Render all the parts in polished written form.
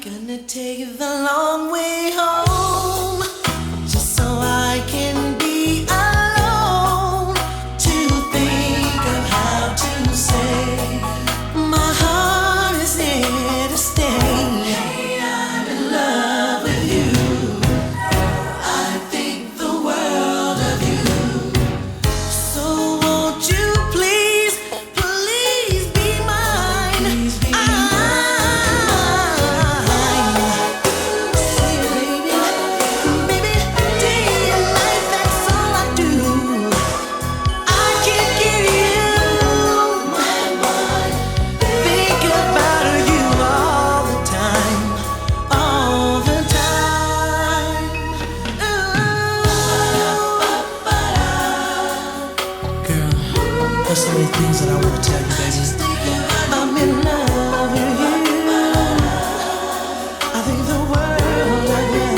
Gonna take the long way home, just so I can be alone to think of how to say my heart is here to stay. I'm in love with you. I think the world of you. So won't you please, please be mine? Baby, day and night, that's all I do. I can't get you my mind. Think about you all the time, all the time. Girl, there's so many things that I want to tell you, baby. I'm in love with you. I think the world of you.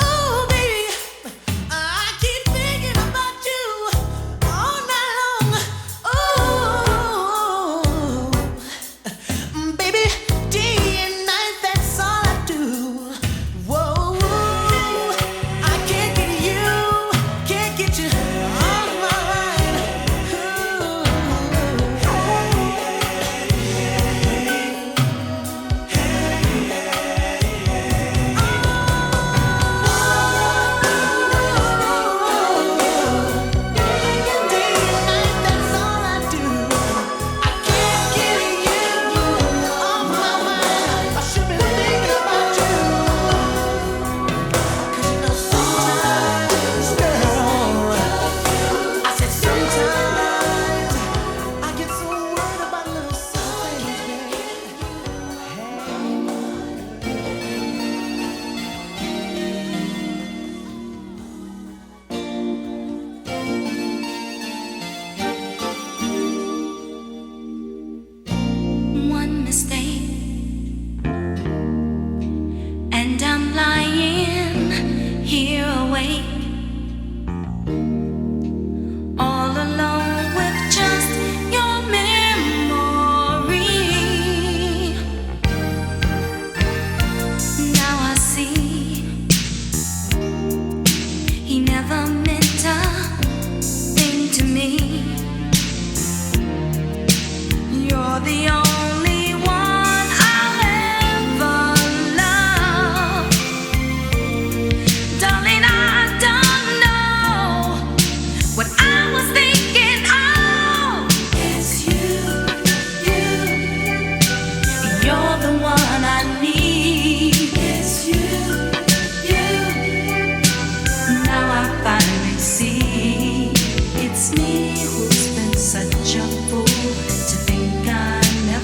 Oh, baby, I keep thinking about you all night long. Oh, baby, day and night, that's all I do. Whoa, I can't get you off my mind. Day and night, that's all I do. I can't get you off my mind. I should be thinking about you. 'Cause you know sometimes, girl, I said sometimes I get so worried about little simple things, One mistake, and I'm lying here awake, all alone with just your memory. Now I see he never meant a thing to me. You're the only one I'll ever love. Darling, I don't know what I was thinking of. It's you. You're the one I need. It's you. Now I finally see it's me who's been such a fool to think I never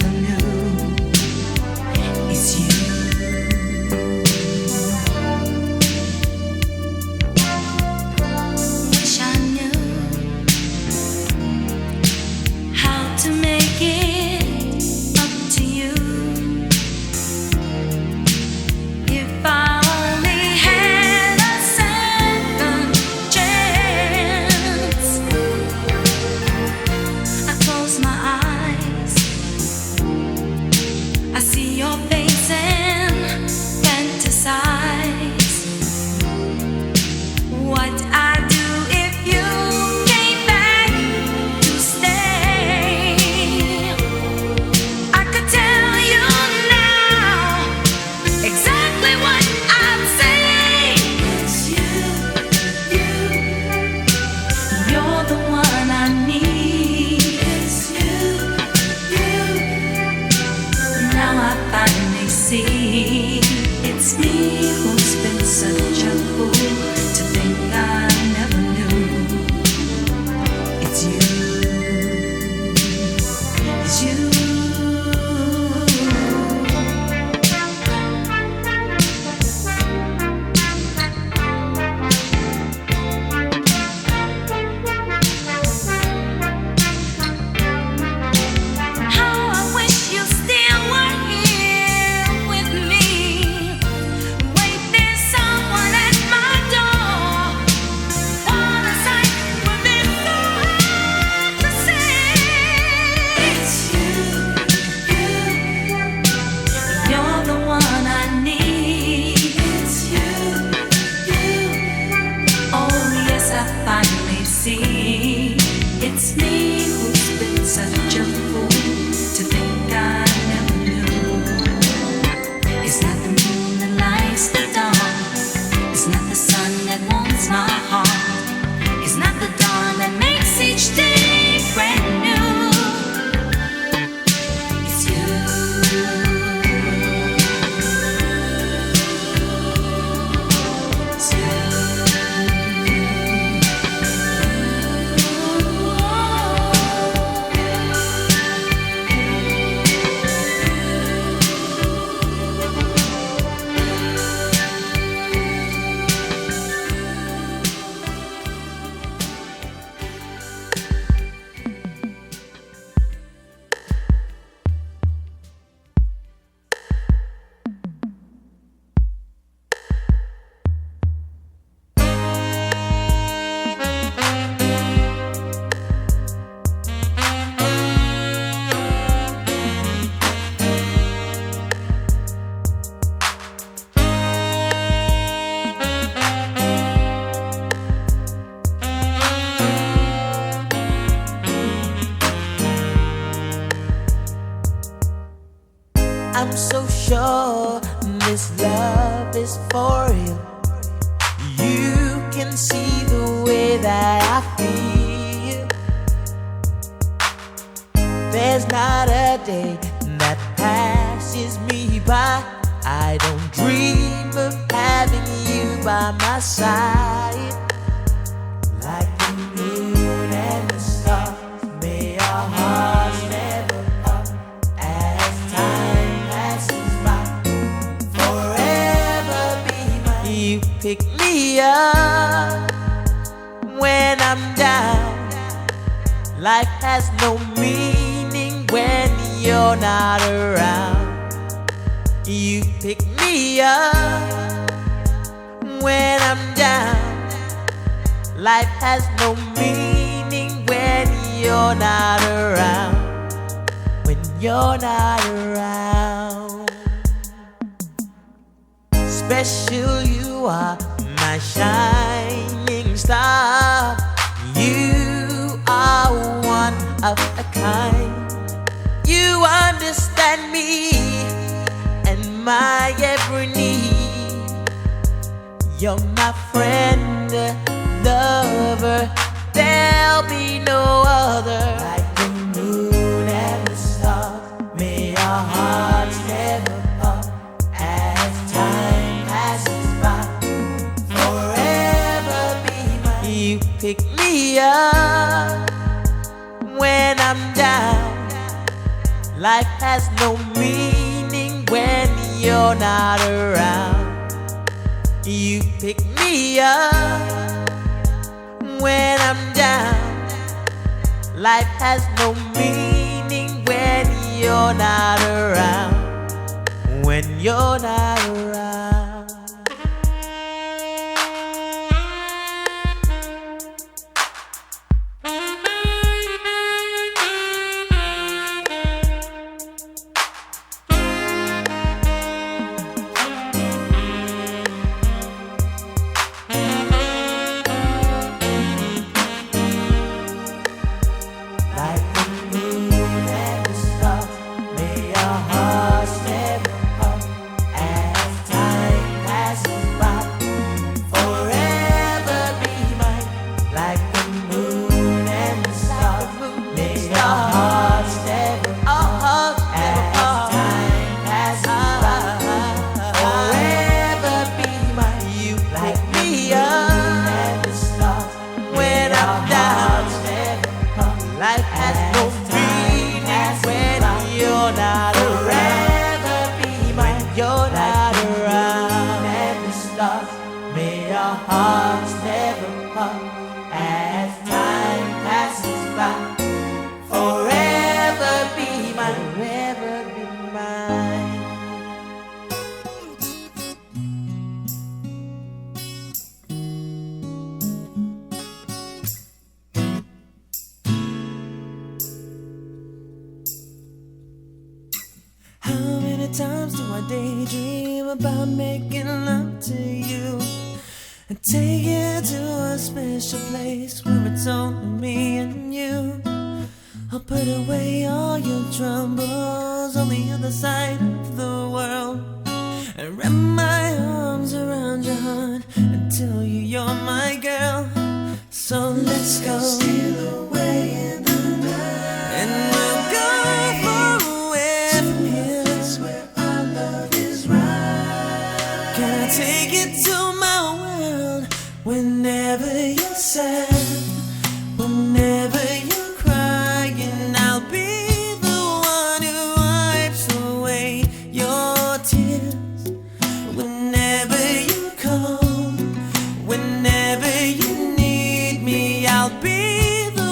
I'm so sure this love is for real. You can see the way that I feel. There's not a day that passes me by. I don't dream of having you by my side. Like the moon and the stars, may our hearts never part as time passes by. Forever be mine. You pick me up when I'm down. Life has no meaning when you're not around. You pick me up when I'm down. Life has no meaning when you're not around. When you're not around. Special you are, my shining star. You are one of a kind. You understand me and my every need. You're my friend, lover, there'll be no other. Like the moon and the stars, may our hearts never part as time passes by. Forever be mine. You pick me up when I'm down. Life has no meaning when you're not around. You pick me up when I'm down. Life has no meaning when you're not around. When you're not around. Life has no meaning when you're not around. When you're not around. And the stars, may our hearts never part as time passes by. Forever be mine, forever be mine. How many times do I daydream about making love to you and take you to a special place where it's only me and you? I'll put away all your troubles on the other side of the world and wrap my arms around your heart and tell you you're my girl. So let's go. Steal away in the night and we'll go far away from here. Can I take you to my world whenever you're sad, whenever you're crying? I'll be the one who wipes away your tears. Whenever you come, whenever you need me, I'll be the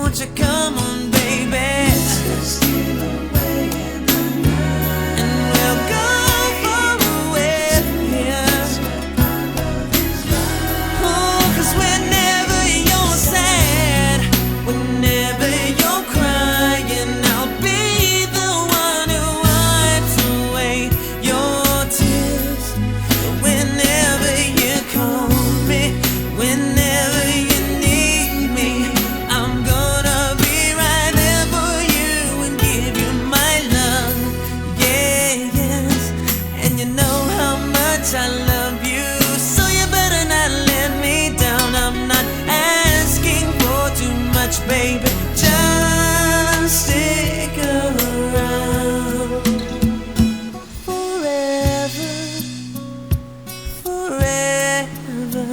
won't you come on, baby? And we'll go far away, yeah. Oh, 'cause whenever you're sad, whenever you're crying, I'll be the one who wipes away your tears. Whenever you call me, whenever you need me, I'm gonna be right there for you and give you my love. Yeah, yes. And you know how much I love you, so you better not let me down. I'm not asking for too much, baby. Just stick around forever, forever.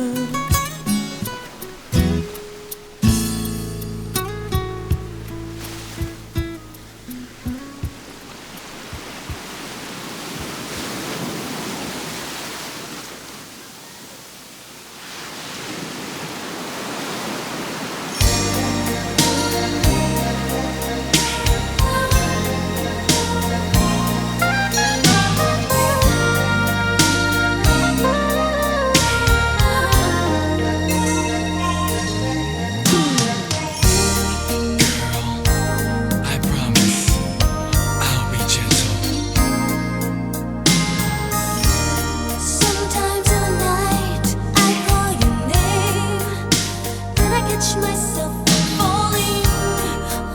I promise I'll be gentle. Sometimes in the night I call your name, then I catch myself falling.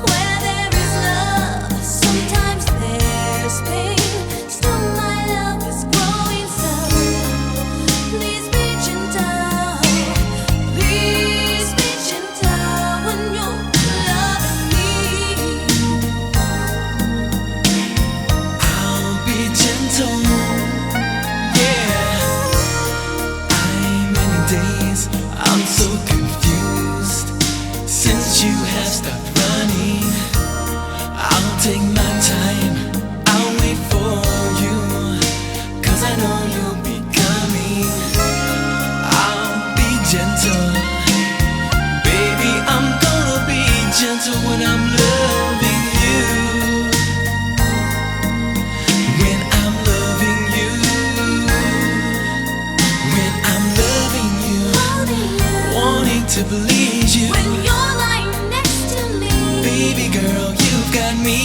Where there is love, sometimes there's pain. Still my love is growing slow. Please be gentle, please be gentle when you're loving me. I'll be gentle, yeah. Many days I'm so confused. Since you have stopped running, I'll take my time, I'll wait for you, 'cause I know you'll be coming. I'll be gentle, baby, I'm gonna be gentle when I'm loving you. When I'm loving you, when I'm loving you, Holding you wanting to please you, when you're lying next to me. baby girl, you've got me.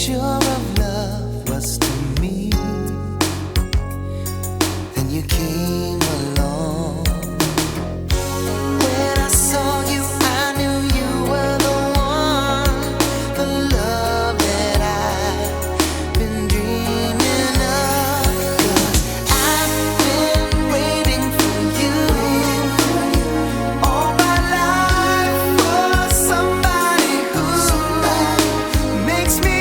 picture of love was to me. Then you came along. When I saw you, I knew you were the one, the love that I've been dreaming of. 'Cause I've been waiting for you all my life, for somebody who makes me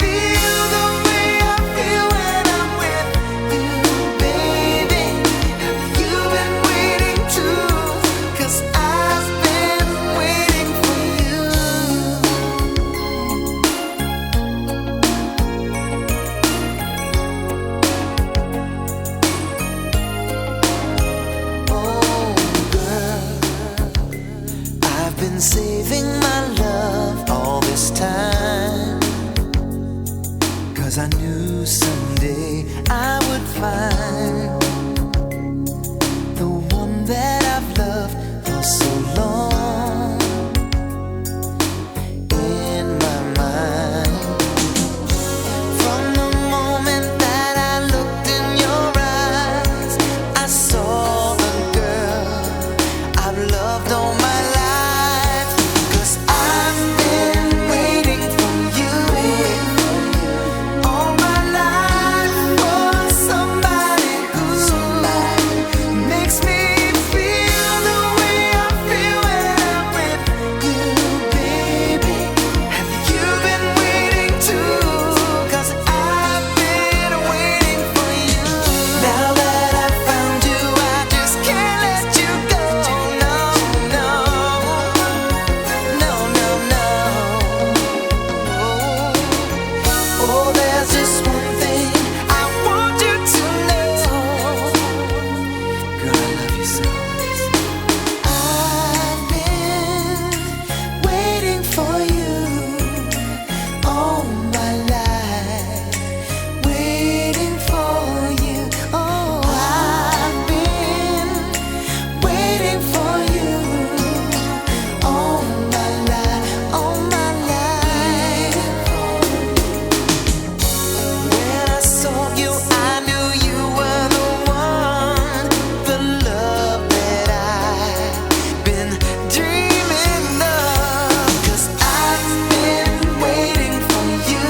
feel the way I feel when I'm with you, baby. Have you been waiting too? 'Cause I've been waiting for you. Oh, girl, I've been saving my love all this time, 'cause I knew someday I would find the one that I've loved for so long in my mind. From the moment that I looked in your eyes, I saw the girl I've loved all my life. 'Cause I've been waiting for you all my life, for somebody who makes me feel the way I feel when I'm with you, baby. Have you been waiting too? 'Cause I've been waiting for you. Now that I found you, I just can't let you go. No, no, no, no, no. Oh, there's just one thing I want you to know. Girl, I love you so. I've been waiting for you all my life, waiting for you. Oh, I've been waiting for you all my life, all my life. When I saw you, I knew you were the one, the love that I've been dreaming of. 'Cause I've been waiting for you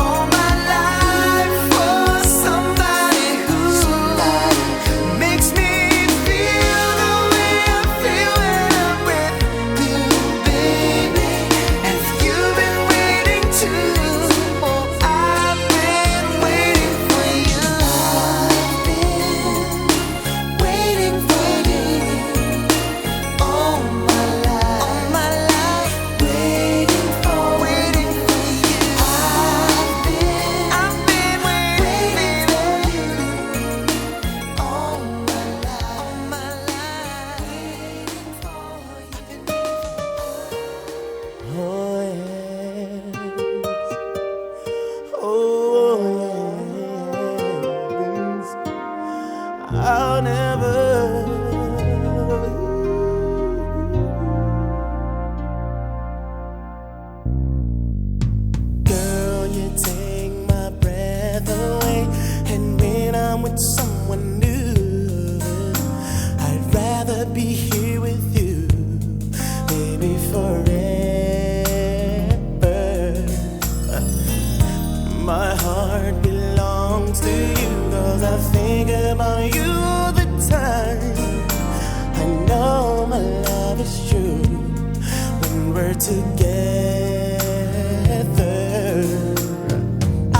all my life, for somebody who makes me feel the way I feel when I'm with you, baby. Have you been waiting too? Oh, I've been waiting for you. I've been waiting for you all my life, waiting for you. I've been waiting for you all my life, waiting for you. Oh yes, oh yes, I'll never. Girl, you take my breath away, and when I'm with someone new, I'd rather be here with you, baby, forever. My heart belongs to you, 'cause I think about you all the time. I know my love is true when we're together.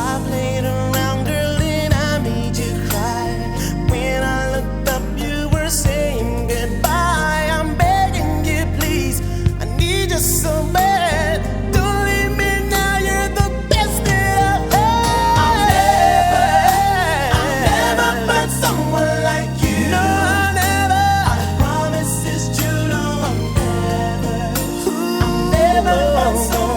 I played around, girl, and I made you cry. When I looked up, you were saying goodbye. I'm begging you, please, I need you so bad. Don't leave me now, you're the best that I've had. I'll never find someone like you. No, I'll never. I promise it's true, no, I'll never find someone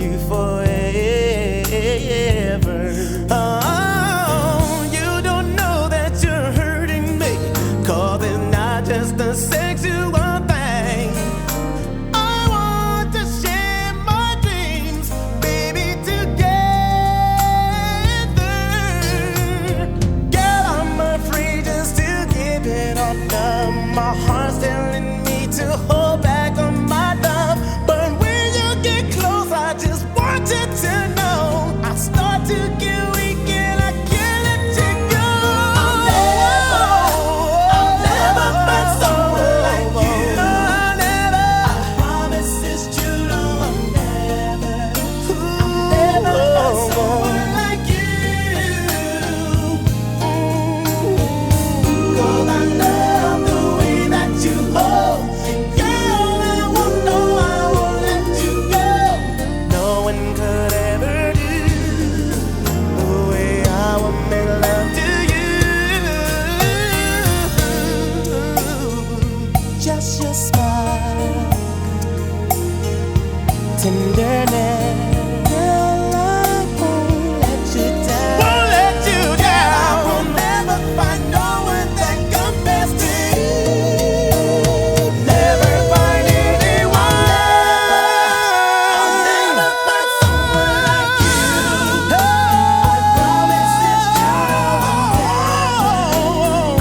you forever. Oh, you don't know that you're hurting me, 'cause it's not just a sexual thing. I want to share my dreams, baby, together. Girl, I'm afraid just to give it up now. My heart's telling me to hold back on my love, but when you get close, I just want you to know I start to get weak and I can't let you go. I'll never find someone like you. I'll never. I promise it's true, no, I'll never find someone like you. 'Cause I love the way that you hold. Girl, I won't let you go. No one could ever do the way I would make love to you. Just your smile, tenderness, girl, I won't let you down. Won't let you down. I will never find no one that compares to you. Never find anyone. I'll never find someone like you. I promise it's true.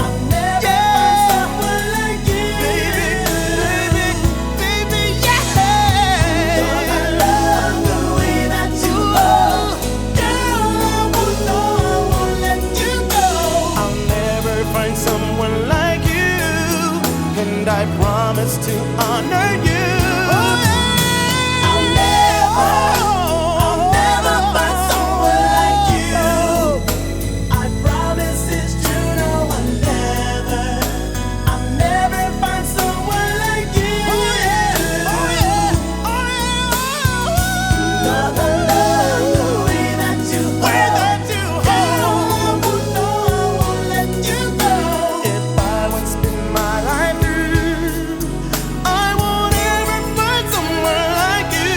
I'll never find someone like you. Baby, yeah. 'Cause I love the way that you hold. Girl, I won't let you go. I'll never find someone like you, and I promise to honor you. I'll never find someone like you. I promise it's true, no, I'll never find someone like you. 'Cause I love the way that you hold. Girl, I won't let you go. If I would spend my life through, I won't ever find someone like you.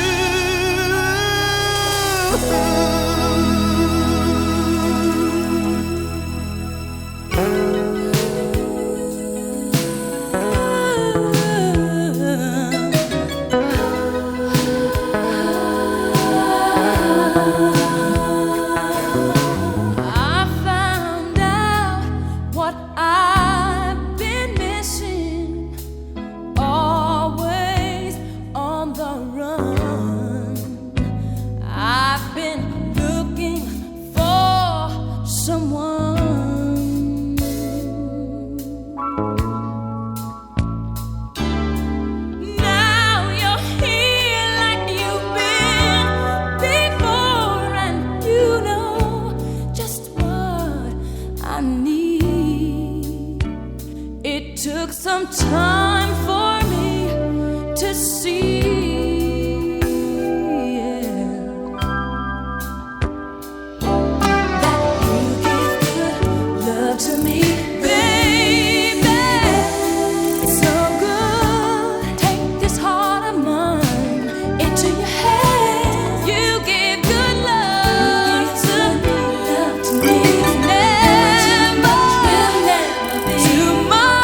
I found out what I've been missing, always on the run. I've been looking for someone. Now you're here like you've been before, and you know just what I need. It took some time for me to see that you give good love to me, baby. It's so good. Take this heart of mine into your hands. You give good love to me. Never tomorrow.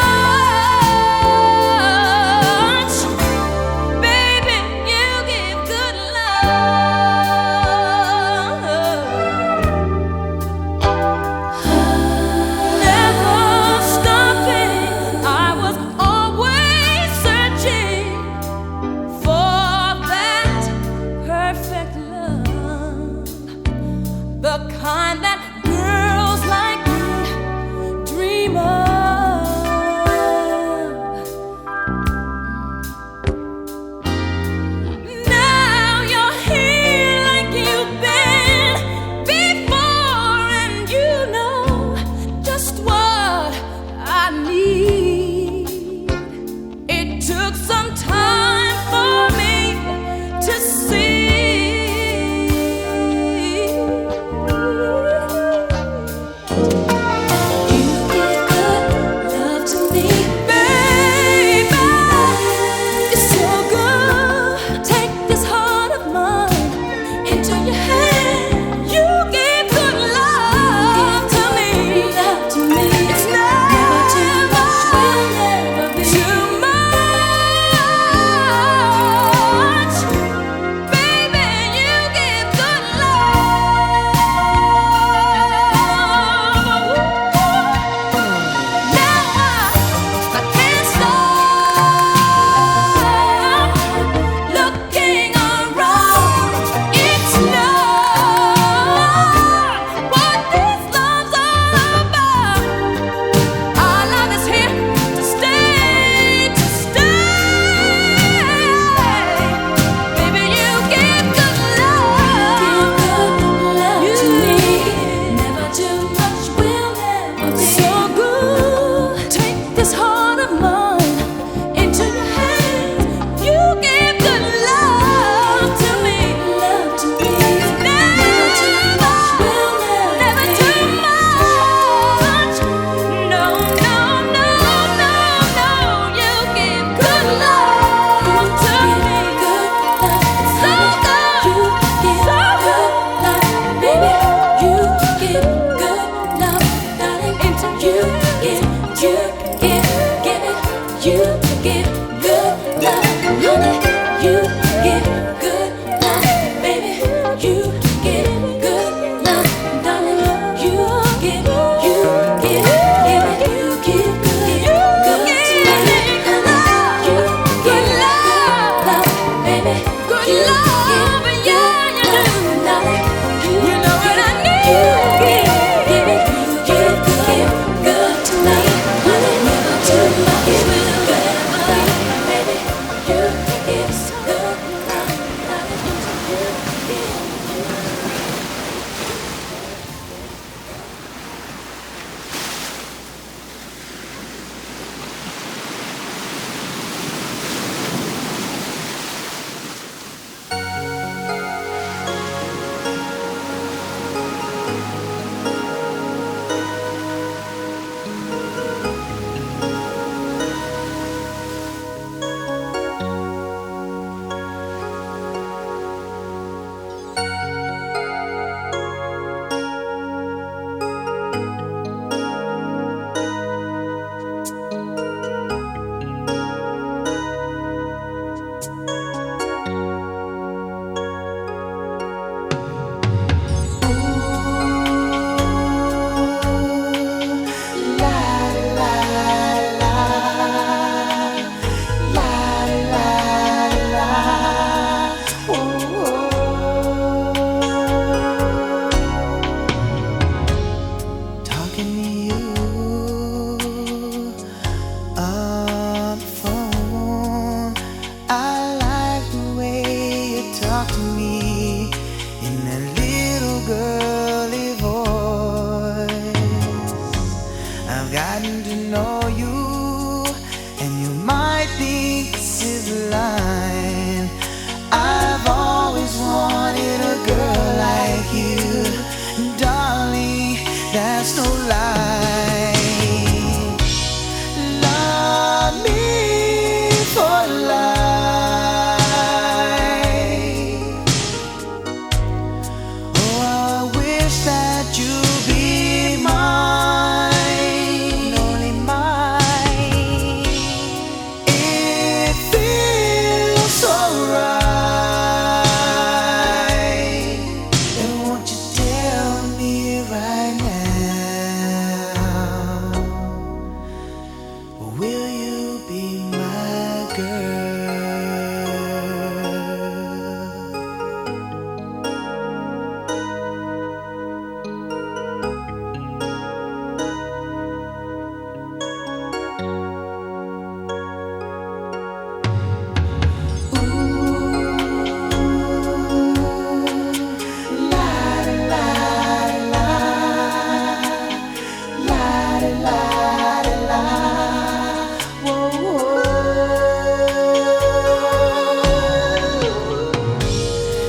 girly voice. I've gotten to know you, and you might think this is a line. I've always wanted a girl like you, darling, that's no lie. Love me for life. Oh, I wish that you'd be mine, only mine. It feels so right. And won't you tell me right now, will you be my girl?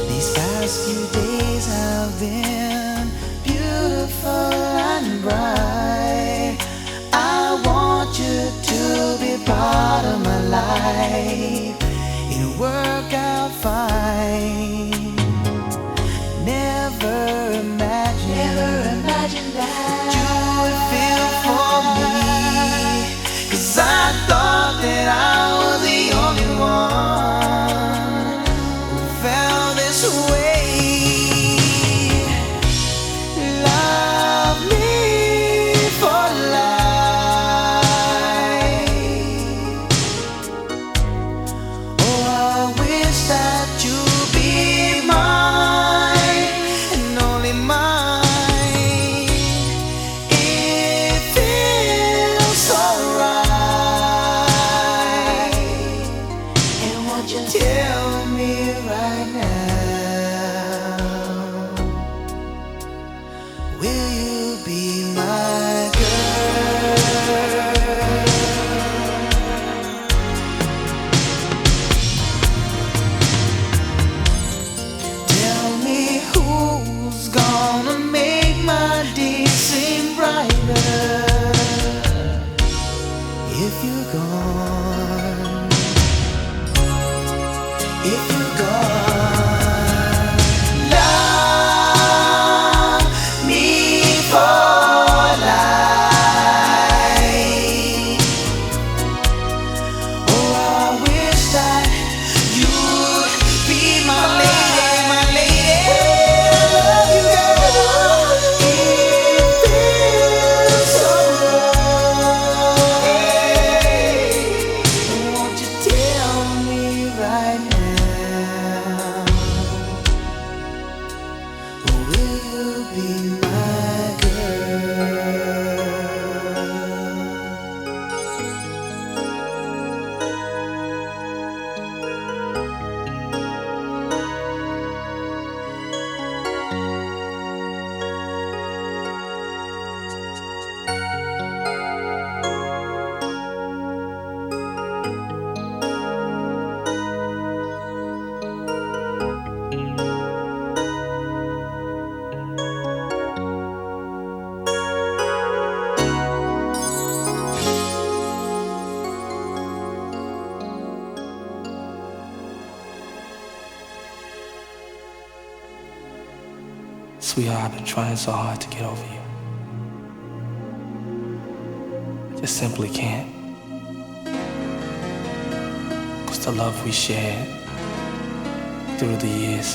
These past few days have been beautiful and bright. I want you to be part of my life. It'll work out fine. Never imagined that you would feel for me. 'Cause I thought that I was the only one who felt this way. Love me for life. Oh, I wish that you'd be mine, and only mine. It feels so right. And won't you tell me right now, will you be my girl? Tell me who's gonna make my day seem brighter if you're gone. If you're gone, love me for life. Oh, I wish that you'd be my lady, my lady. I love you, girl. It feels so right. Won't you tell me right now, will you be my girl? Sweetheart, I've been trying so hard to get over you. I just simply can't. 'Cause the love we shared through the years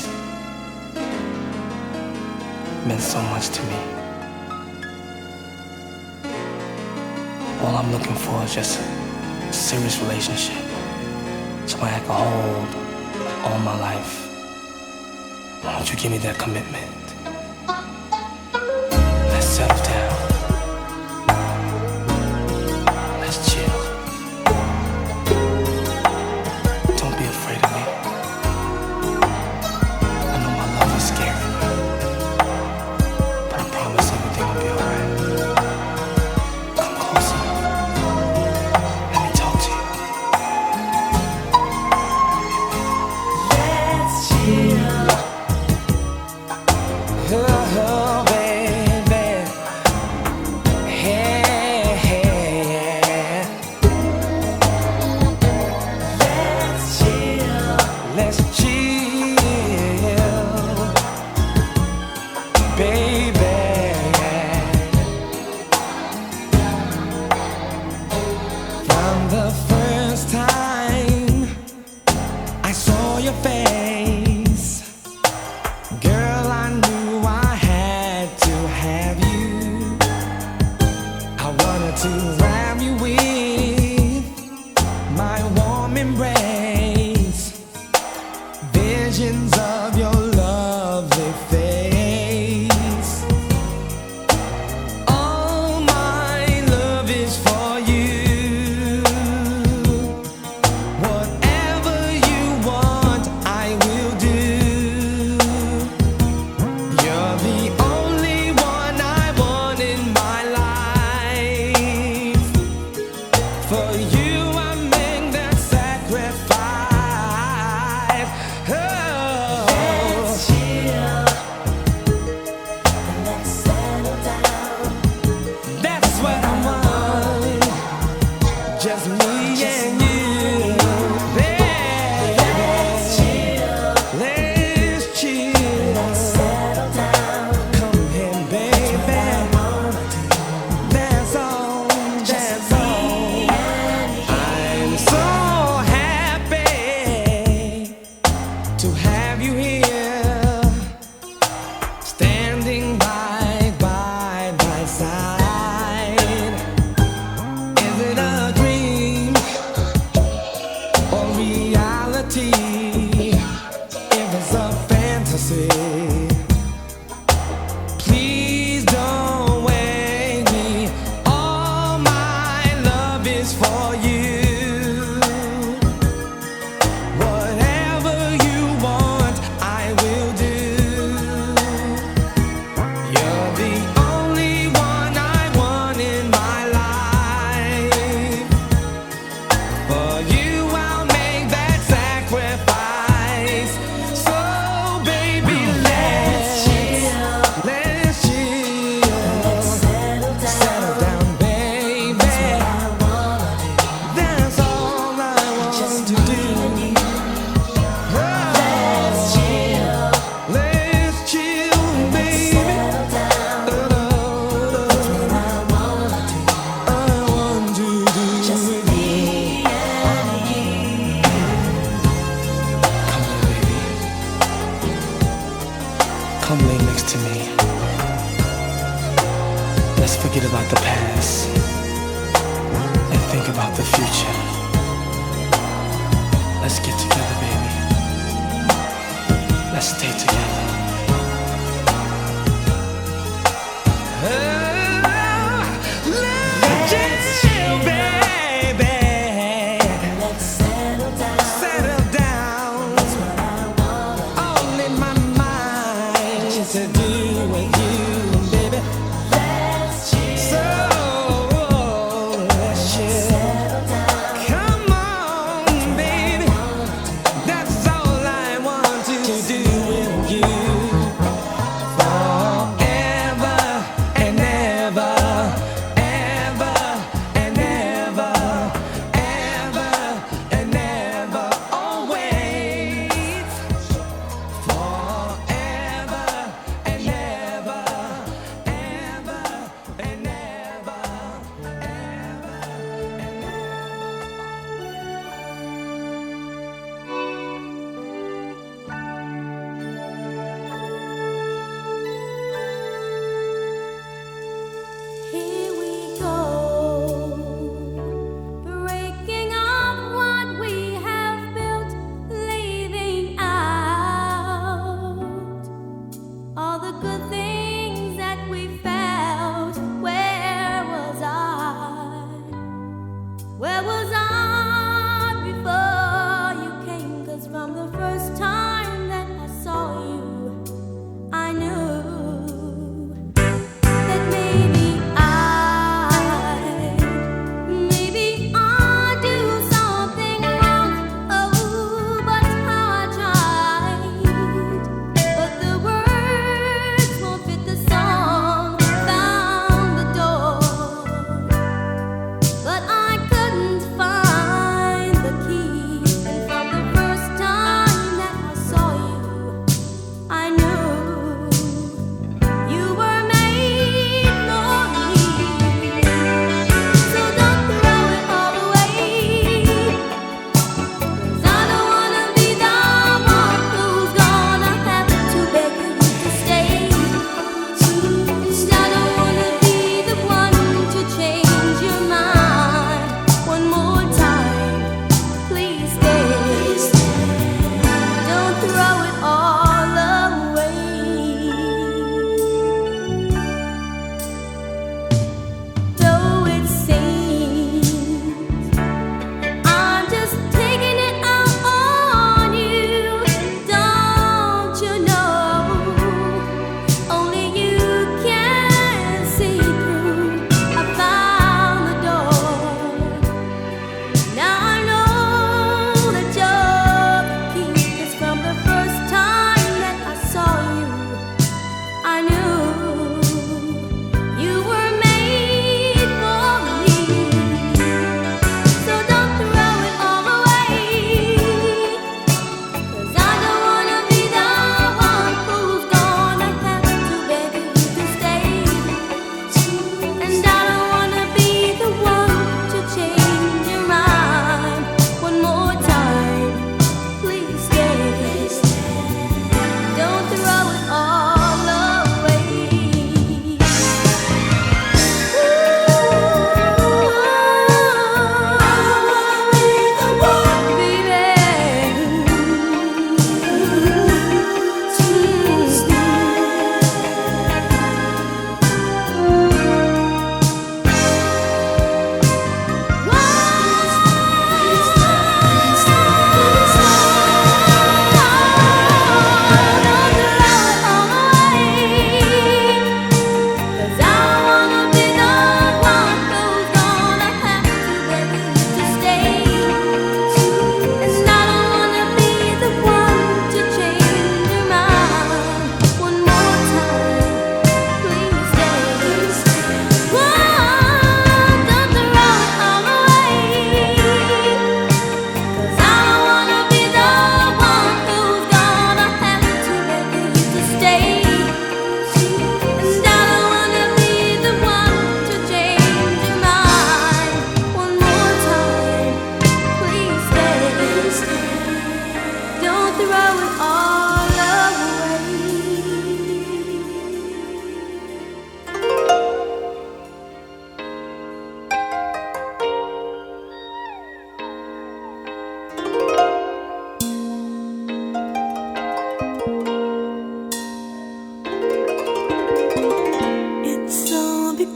meant so much to me. All I'm looking for is just a serious relationship, somebody I can hold all my life. Why don't you give me that commitment? Let's settle down. Let's chill. Don't be afraid of me. I know my love is scaring you. to wrap you with my warm embrace, visions of your lovely face. All my love is for you. Whatever you want, I will do. You're the only one I want in my life. For you I make that sacrifice. Oh. Let's chill and let's settle down. That's what I want. Just me and you, baby. Let's chill, Let's chill. let's settle down. Come here, baby. I wanna do That's all. That's all. me and you. I'm so happy to have you here, standing by my side. Is it a dream or reality? If it's a fantasy, please don't wake me. All my love is for you. Whatever you want, I will do. You're the only one I want in my life. For you, I'll make that sacrifice. So, baby, let's Chill, let's chill. settle Settle down. down, baby. I wanna do That's all I want to do. let's chill, Let's chill, baby. settle down. I wanna do I want to do just with me and you. Come on, baby. Come lay next to me. Let's forget about the past and think about the future. Let's get together, baby. Let's stay together. Let's chill, baby. Let's settle down. Settle down. I wanna All in my mind to do with you, baby. let's chill, So let's chill. settle down. Come on, baby. That's all I want to do with you. Forever and ever, ever and ever, ever and ever, always. Forever and ever,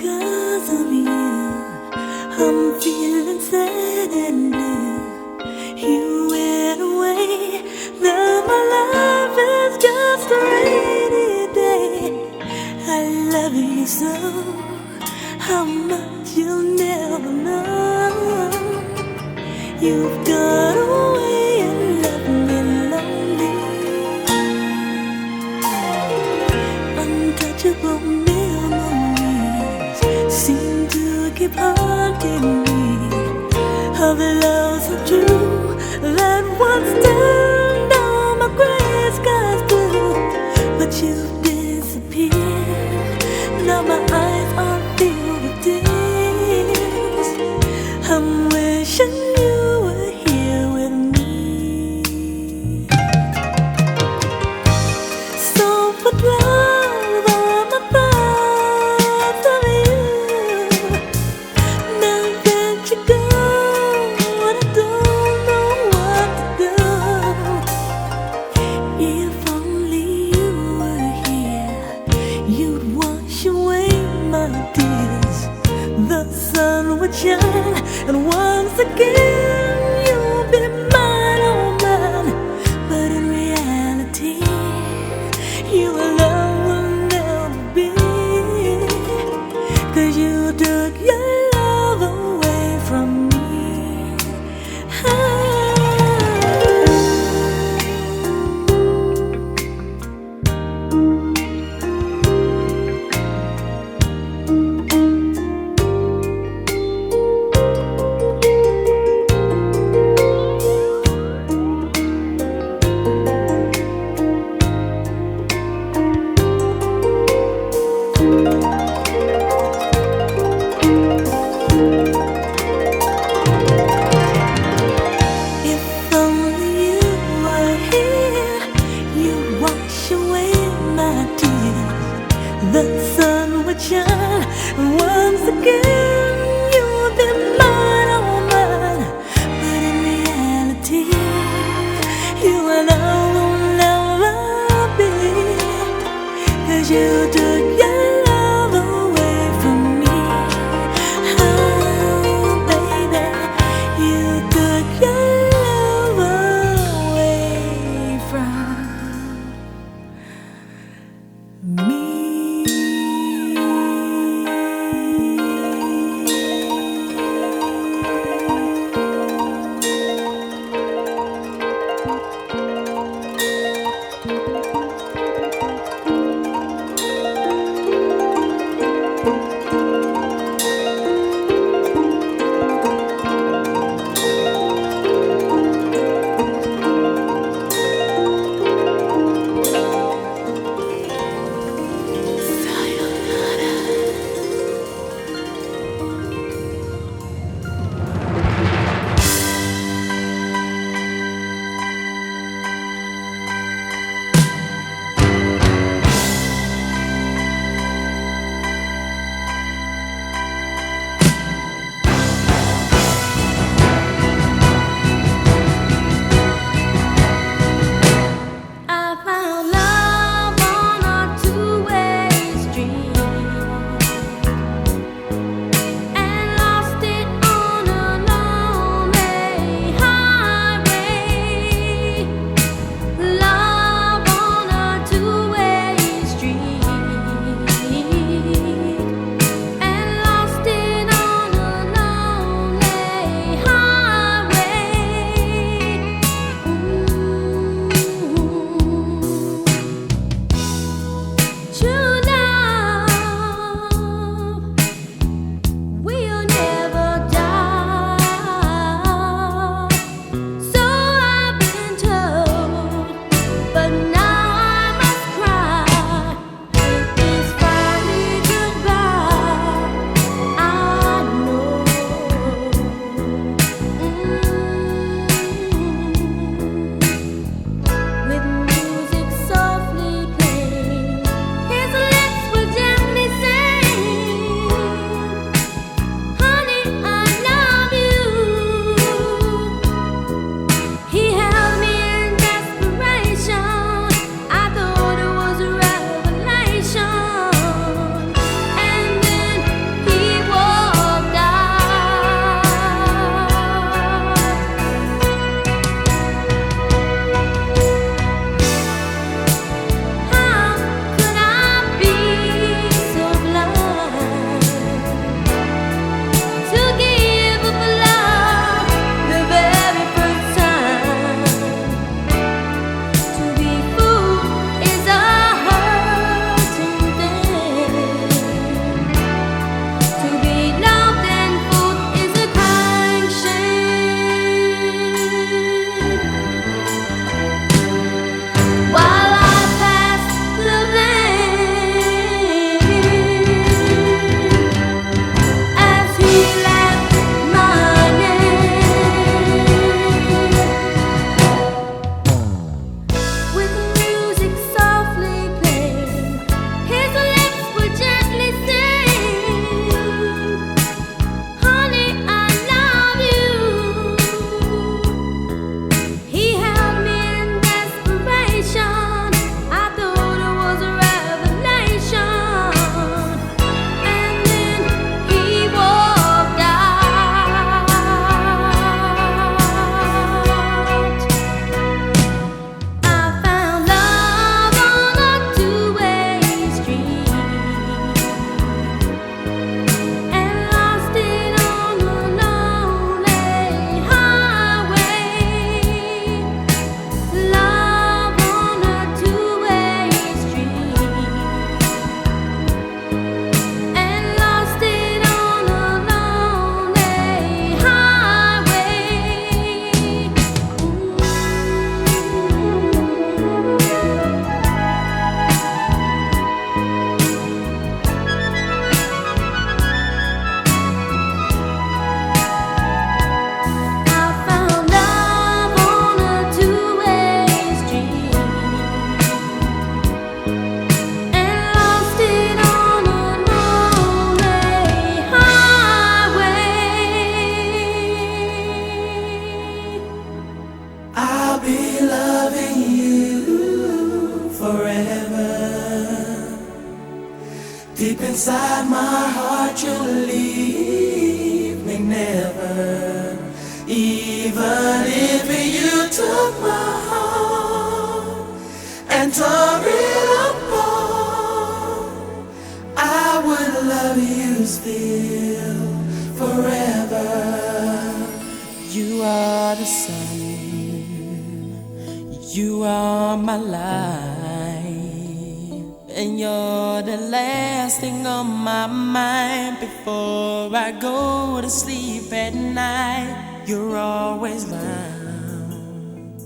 'cause of you, I'm feeling sad and blue. You went away, now my life is just a rainy day. I love you so, how much you'll never know. You've gone away and left me lonely. Untouchable memories seem to keep haunting me, of the love so true that once turned all my gray skies blue. But you've disappeared, now my eyes are filled with tears. I'm wishing you were here with me. So put love on my thoughts of you. Now that you're gone, I don't know what to do. If only you were here, you'd wash away my tears. The sun would shine, and once again you'll be mine, oh mine. But in reality, you alone will never be, 'cause you took your love away from me. If only you were here, you'd wash away my tears. The sun would shine, and once again you would be mine, oh mine. But in reality, you and I will never be, 'cause you took your love away from me. Oh, baby, you took your love away from me. Deep inside my heart you'll leave me never. Even if you took my heart and tore it apart, I would love you still forever. You are the sun, you are my life, and you're the last thing on my mind before I go to sleep at night. You're always round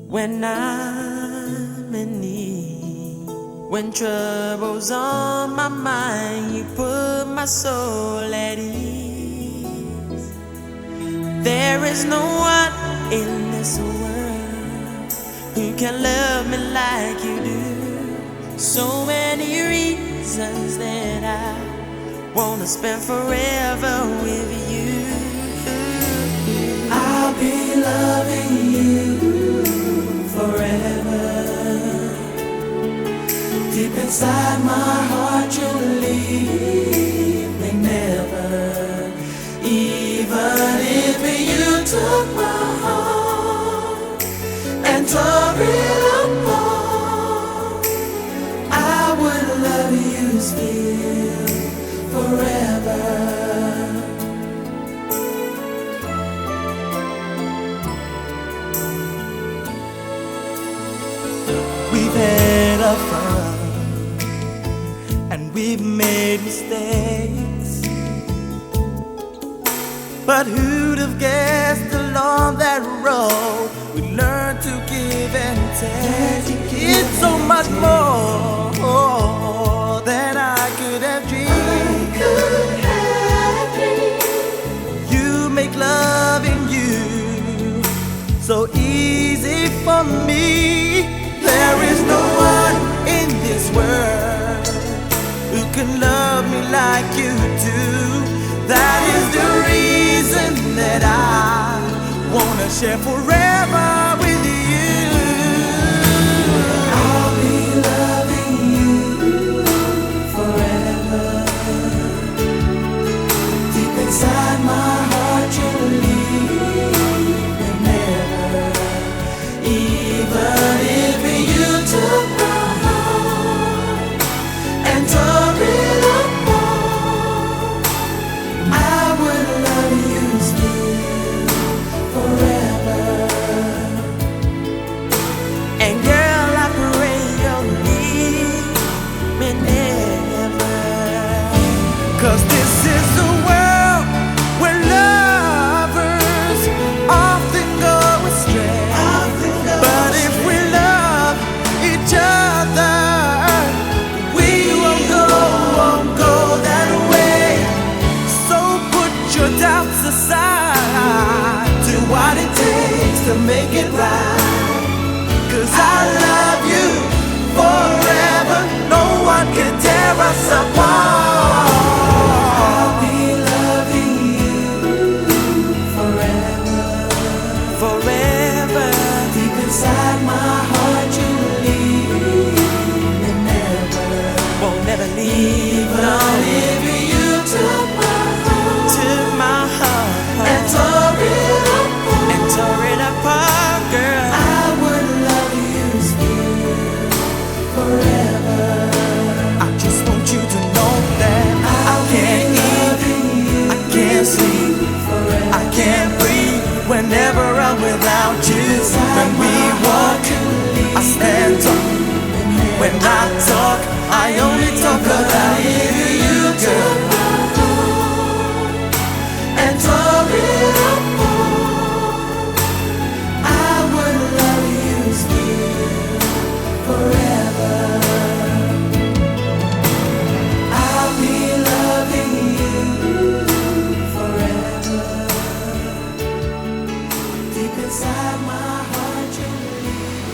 when I'm in need. When trouble's on my mind, you put my soul at ease. There is no one in this world who can love me like you do. So many reasons that I wanna spend forever with you. I'll be loving you forever. Deep inside my heart you'll leave me never. Even if you took my heart and tore it apart, I would love you still forever. We've had our fun and we've made mistakes, but who'd have guessed along that road we learn to give and take? It's so much more than I could have dreamed. You make loving you so easy for me. There is no one in this world who can love me like you do. That is the reason that I wanna share forever with you. I'll be loving you forever. Deep inside my heart you'll leave me never. Even if you took my heart and tore it apart, I would love you still forever. And girl, I pray you'll leave me never. 'Cause this is the world where lovers often go astray. But if we love each other, we won't go that way. So put your doubts aside, do what it takes to make it right. 'Cause I love you forever, no one can tear us apart. I'll be loving you forever, forever. Deep inside my heart you leave me never. Won't never leave. Even if you took my heart and tore it apart, girl, I would love you still forever. I just want you to know that I can't eat, I can't sleep, I can't breathe whenever I'm without you. When we walk, I stand up. When I talk, I only talk about you. You took my heart and tore it apart, I would love you still forever. I'll be loving you forever. Deep inside my heart you leave.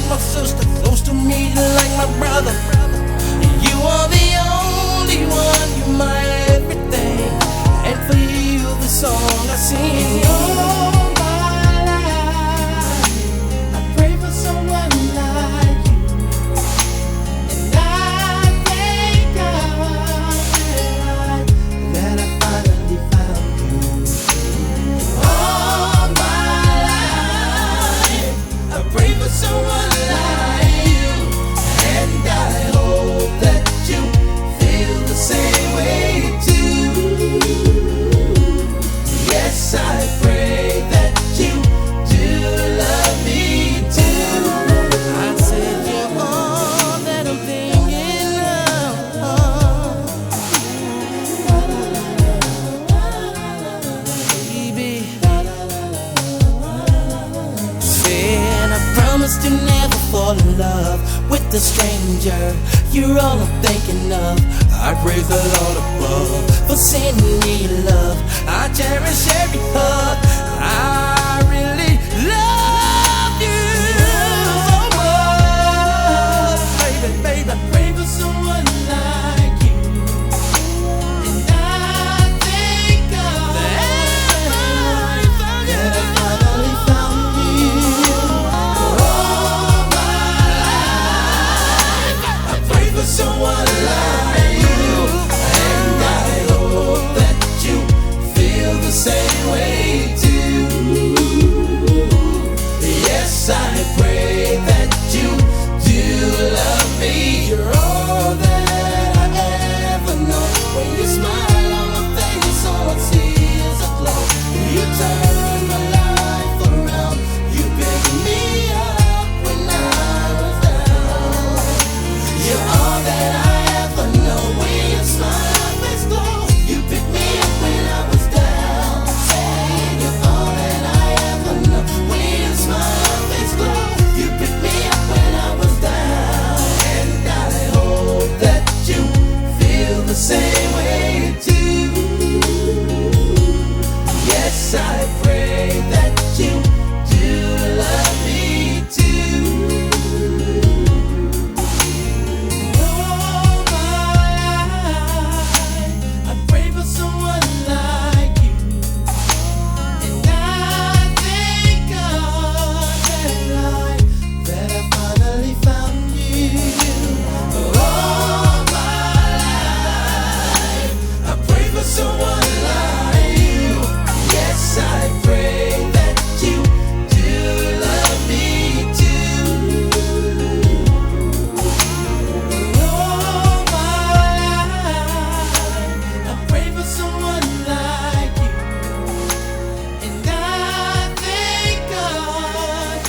my sister, close to me like my brother. You are the only one, you're my everything. And for you, the song I sing. All my life, I pray for someone like you. And I thank God that I finally found you. All my life, I pray for someone like you. And I hope that you feel the same way too. Yes, I pray that you do love me too. I said you're all that I'm thinking of, baby. Said I promised to never fall in love with a stranger. You're all I'm thinking of. I praise the Lord above for sending me love. I cherish every hug. I really love you so much, baby, baby. I pray for someone like you. And I thank God that I finally found you. All my life, I pray for someone like you. And I hope that you feel the same way too. Yes, I pray that you do love me. You're all that I ever know. When you smile on my face, all I see is a glow. You turn my life around. You pick me up when I was down. You're all that I ever know. When you smile, my face glow. You pick me up when I was down. Say you're all that I ever know. When you smile, my face glow. You pick me up when I was down. And I hope that you feel the same way too. Yes, I pray that you do love me too. All my life, I pray for someone like you. And I thank God that I finally found you. All my life, I pray for someone like you. Yes, I pray that you do love me too. All my life, I pray for someone like you. And I thank God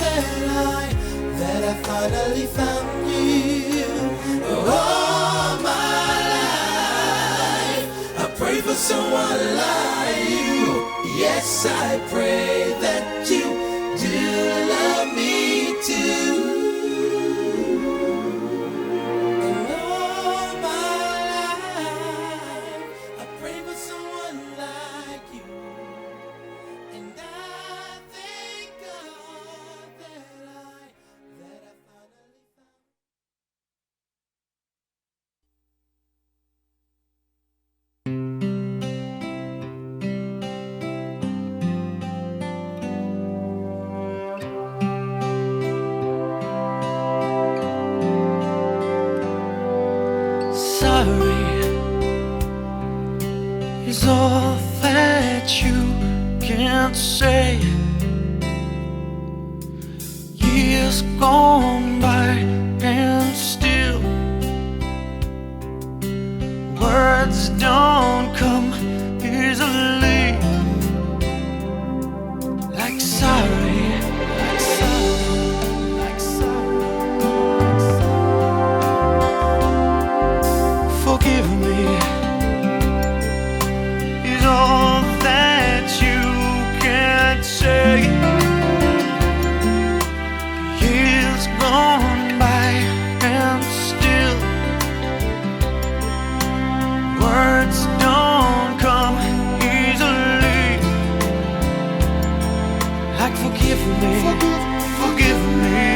that I finally found you. All my life, I pray for someone like you. Yes, I pray that you do love me too. And all my life, I pray for someone like you. And I thank God that I finally found. Sorry is all that you can say. Years gone by and still words don't come easily. Like sorry, like sorry, like sorry. Forgive me is all that you can say. Years gone by and still words don't come easily. Like forgive me, forgive me.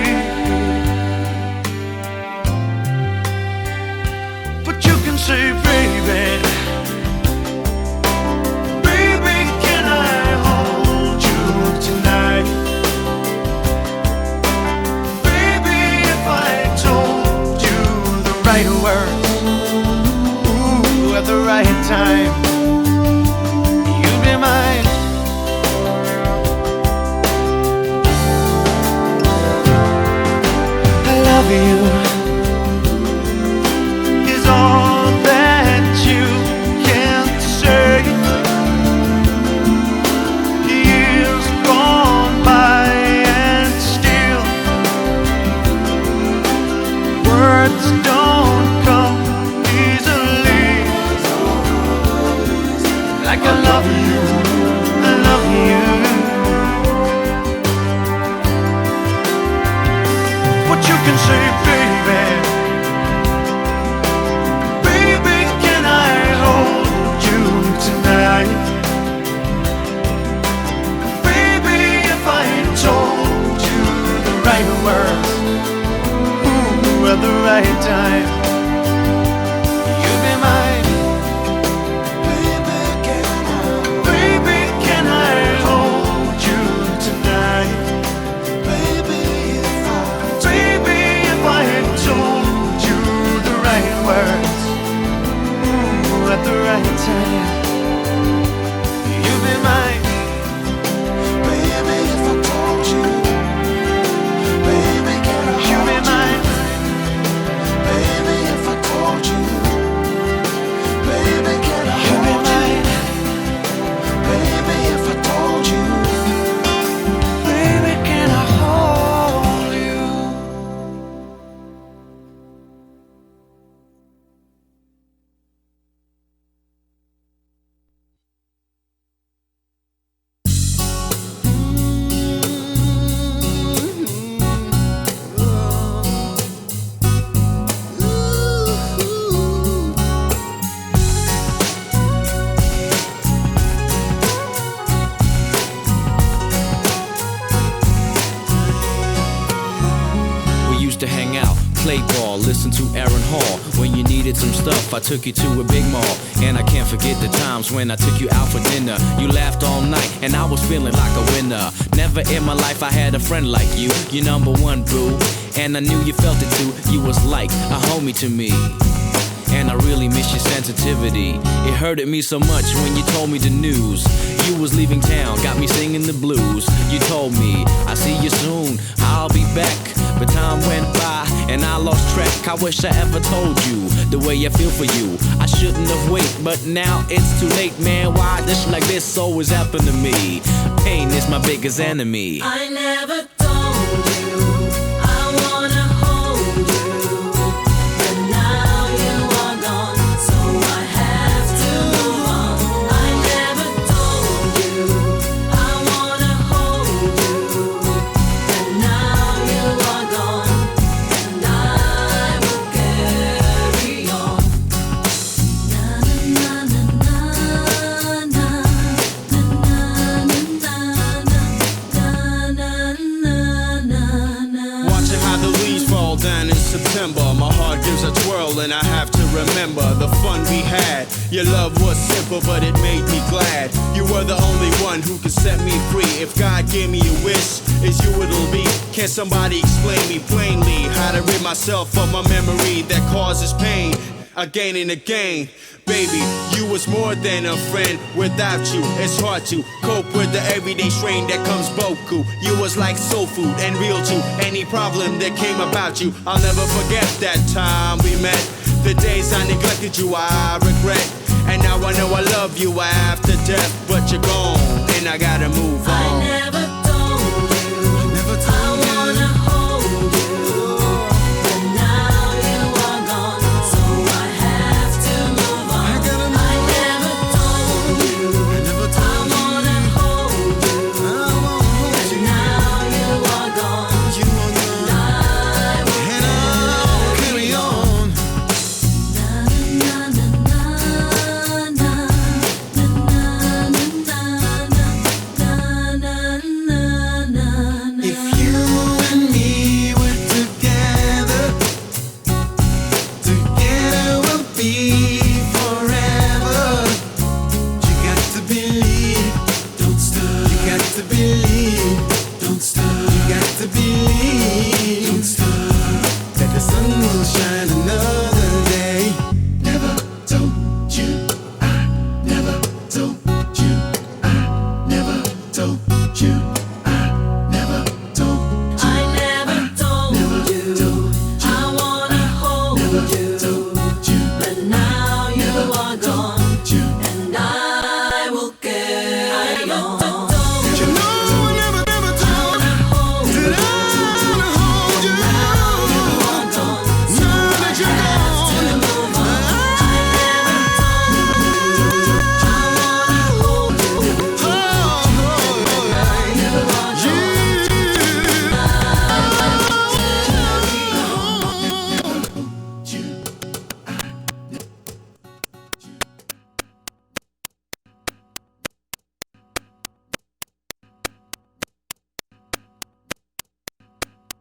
can say, baby, baby, can I hold you tonight? Baby, if I told you the right words, ooh, at the right time, you'd be mine. Baby, can I hold you tonight? Baby, if I told you the right words, ooh, at the right time, you'd be mine. Baby, if I told you, baby, can I hold you? Mine. Baby, if I told you, baby, can I hold you? Mine. Baby, if I told you, baby, can I hold you? We used to hang out, play ball, listen to Aaron Hall. When you needed some stuff, I took you to a big mall. And I can't forget the times when I took you out for dinner. You laughed all night, and I was feeling like a winner. Never in my life I had a friend like you. You're number one, boo. And I knew you felt it too. You was like a homie to me. And I really miss your sensitivity. It hurted me so much when you told me the news. You was leaving town, got me singing the blues. You told me, I see you soon, I'll be back. But time went by and I lost track. I wish I ever told you the way I feel for you. I shouldn't have waited, but now it's too late, man. Why this like this always happen to me? Pain is my biggest enemy. I never told you I wanna hold you, but now you are gone, so I have to move on. I never told you I wanna hold you, but now you are gone, and I will carry on. Na na na na na na. Watching how the leaves fall down in September, my heart gives a twirl and I have to remember the fun we had. Your love was simple but it made me glad. You were the only one who could set me free. If God gave me a wish, it's you it'll be. Can somebody explain me plainly how to rid myself of my memory that causes pain again and again? Baby, you was more than a friend. Without you, it's hard to cope with the everyday strain that comes boku. You was like soul food and real to any problem that came about you. I'll never forget that time we met. The days I neglected you, I regret. And now I know I love you after death, but you're gone, and I gotta move on. I never